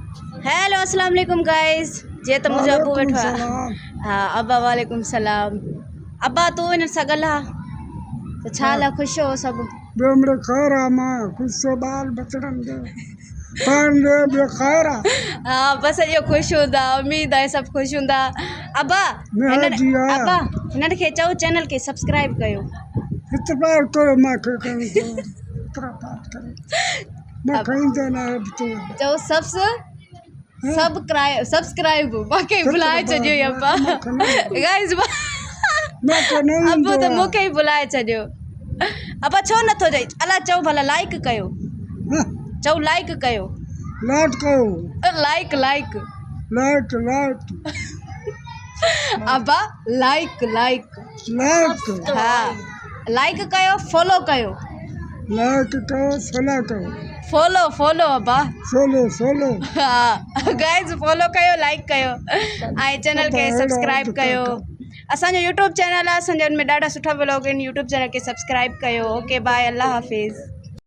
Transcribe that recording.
Hello अस्सलाम वालेकुम guys. जे तो मुझे अबू बैठो हाँ अब्बा वालेकुम सलाम। अब्बा तू इन सगला तो छाला खुश हो सब बेमरे खैरा मां खुश से बाल बचड़न दे पान दे बेखैरा। हाँ बस यो खुश होंदा उम्मीद है सब खुश होंदा। अब्बा अब्बा हिनन खे चओ चैनल के सब्सक्राइब कयो। इतबार तो मां के कहीं तो इतना बात करे मैं कहीं देना है तो चओ सब्सक्राइब बाकी बुलाए छजो अब्बा गाइस मैं को नहीं अब्बा तो मुखे ही बुलाए छजो। अब्बा छो न थो जाई अला चओ भला लाइक कयो चओ लाइक कयो लाइक कयो लाइक लाइक लाइक लाइक अब्बा लाइक लाइक लाइक हाँ लाइक कयो फॉलो कयो लाइक कयो फॉलो कयो फॉलो फॉलो अब्बा सोलो सोलो हाँ गाइस फॉलो कयो लाइक कयो ऐं चैनल के सब्सक्राइब कयो। असांजो यूट्यूब चैनल आहे असांजे हुन में ॾाढा सुठा व्लॉग आहिनि। यूट्यूब चैनल के सब्सक्राइब कयो। ओके बाय अल्लाह हाफिज़।